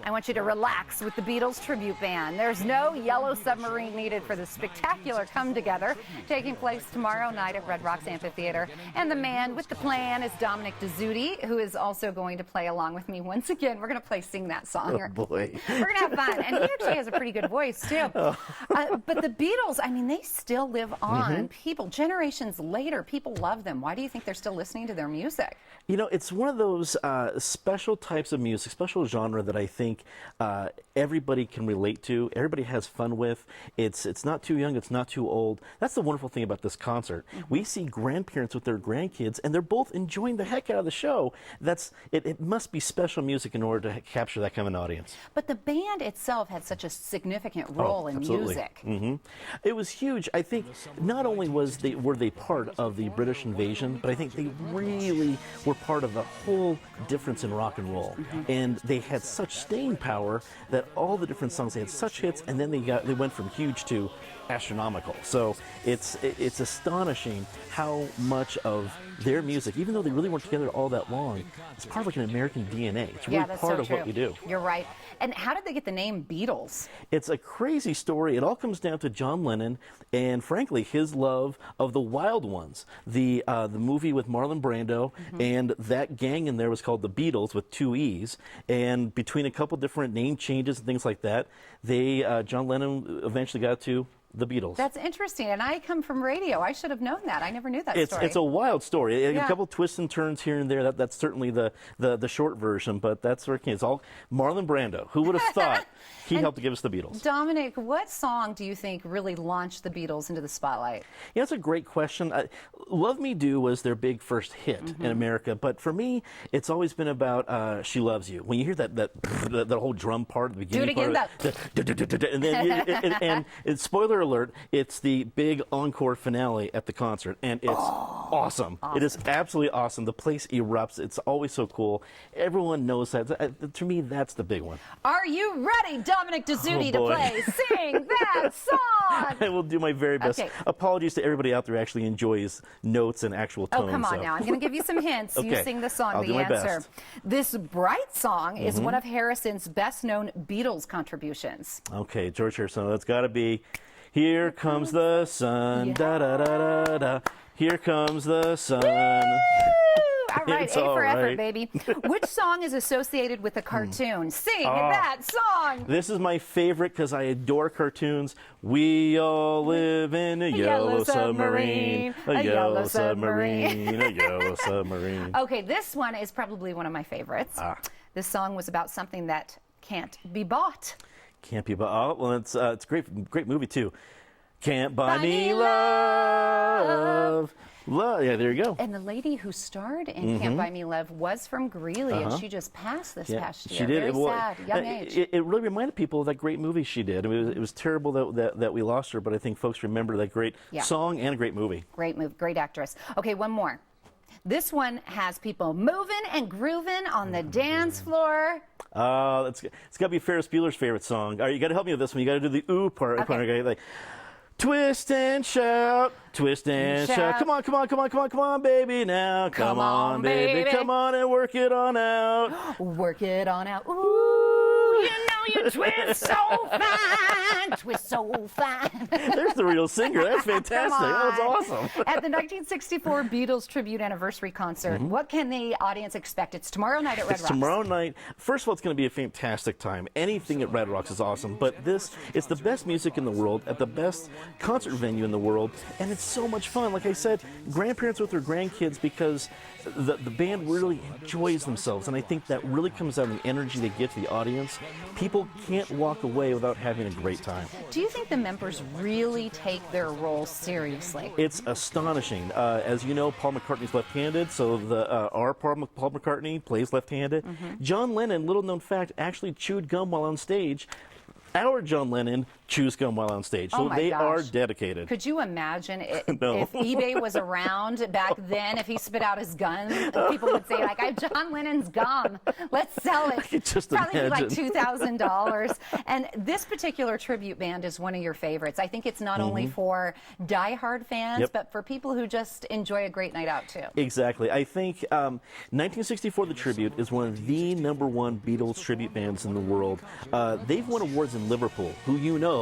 I want you to relax with the Beatles tribute band. There's no yellow submarine needed for the spectacular come-together taking place tomorrow night at Red Rocks Amphitheater. And the man with the plan is Dominic Dezzutti, who is also going to play along with me once again. We're going to play Sing That Song. Oh, boy. We're going to have fun. And he actually has a pretty good voice, too. But the Beatles, I mean, they still live on. People, generations later, people love them. Why do you think they're still listening to their music? You know, it's one of those special types of music, special genre that I think everybody can relate to, everybody has fun with. It's not too young, it's not too old. That's the wonderful thing about this concert. We see grandparents with their grandkids, and they're both enjoying the heck out of the show. It must be special music in order to capture that kind of an audience. But the band itself had such a significant role in music. It was huge. I think not only were they part of the British invasion, but I think they really were part of the whole difference in rock and roll. And they had such staying power that all the different songs, they had such hits, and then they went from huge to astronomical. So it's astonishing how much of their music, even though they really weren't together all that long, it's part of like an American DNA. It's really part of what we do. You're right. And how did they get the name Beatles? It's a crazy story. It all comes down to John Lennon and, frankly, his love of the Wild Ones. The movie with Marlon Brando, and that gang in there was called the Beatles with 2 E's. And between a couple different name changes and things like that, John Lennon eventually got to the Beatles. That's interesting, and I come from radio. I should have known that. I never knew that story. It's a wild story. A couple twists and turns here and there. That's certainly the short version, but that's where it came. It's all Marlon Brando. Who would have thought he helped to give us the Beatles? Dominic, what song do you think really launched the Beatles into the spotlight? Yeah, that's a great question. Love Me Do was their big first hit in America, but for me, it's always been about She Loves You. When you hear that whole drum part at the beginning, do it again, and spoiler alert, it's the big encore finale at the concert, and it's awesome. It is absolutely awesome. The place erupts. It's always so cool. Everyone knows that. To me, that's the big one. Are you ready, Dominic Dezzutti, to play Sing That Song? I will do my very best. Okay. Apologies to everybody out there who actually enjoys notes and actual tones. Oh, come on now. I'm going to give you some hints. You sing the song, I'll do my answer. best. This Bright song is one of Harrison's best-known Beatles contributions. Okay, George Harrison, that's got to be Here Comes the Sun, da-da-da-da-da. Here comes the sun. All right, It's A for all effort, right. baby. Which song is associated with a cartoon? Sing that song. This is my favorite because I adore cartoons. We all live in a yellow submarine. A yellow submarine. A yellow submarine. Okay, this one is probably one of my favorites. This song was about something that can't be bought. Can't be bought. Oh, well, it's a great movie too. Can't buy me love. Yeah, there you go. And the lady who starred in Can't Buy Me Love was from Greeley, and she just passed this past year. She did. Very sad, young age. It really reminded people of that great movie she did. I mean, it was terrible that we lost her, but I think folks remember that great song and a great movie. Great movie, great actress. Okay, one more. This one has people moving and grooving on the dance floor. It's got to be Ferris Bueller's favorite song. All right, you got to help me with this one. You got to do the ooh part. Okay. Like, twist and shout, twist and shout. Come on, come on, come on, come on, come on, baby, now. Come on, baby. Come on and work it on out. Work it on out. Ooh, you know you twist so fine, twist so fine. There's the real singer. That's fantastic. That was awesome. At the 1964 Beatles Tribute Anniversary Concert, what can the audience expect? It's tomorrow night at Red Rocks. It's tomorrow night. First of all, it's going to be a fantastic time. Anything at Red Rocks is awesome, but it's the best music in the world at the best concert venue in the world, and it's so much fun. Like I said, grandparents with their grandkids, because the band really enjoys themselves, and I think that really comes out in the energy they give to the audience. People can't walk away without having a great time. Do you think the members really take their role seriously? It's astonishing. As you know, Paul McCartney's left-handed, so our Paul McCartney plays left-handed. John Lennon, little known fact, actually chewed gum while on stage. our John Lennon chews gum while on stage. So Oh my they gosh. are dedicated. Could you imagine No. if eBay was around back then, if he spit out his gun, people would say, like, I have John Lennon's gum. Let's sell it. I could just Probably be like imagine. $2,000. And this particular tribute band is one of your favorites. I think it's not only for diehard fans, Yep. but for people who just enjoy a great night out, too. Exactly. I think 1964, The Tribute, is one of the #1 Beatles tribute bands in the world. They've won awards in Liverpool, who you know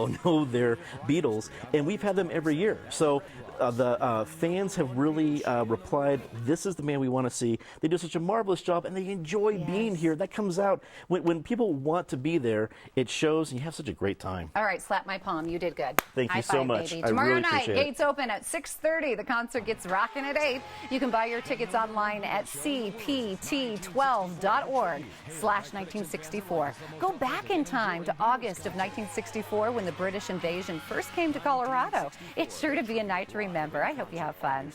their Beatles, and we've had them every year. So the fans have really replied, this is the man we want to see. They do such a marvelous job, and they enjoy being here. That comes out. When people want to be there, it shows, and you have such a great time. All right, slap my palm. You did good. Thank you High so five, much. baby. I Tomorrow really night, appreciate it. gates open at 6:30. The concert gets rocking at 8. You can buy your tickets online at CPT12.org/1964. Go back in time to August of 1964 when the British invasion first came to Colorado. It's sure to be a night to remember. I hope you have fun.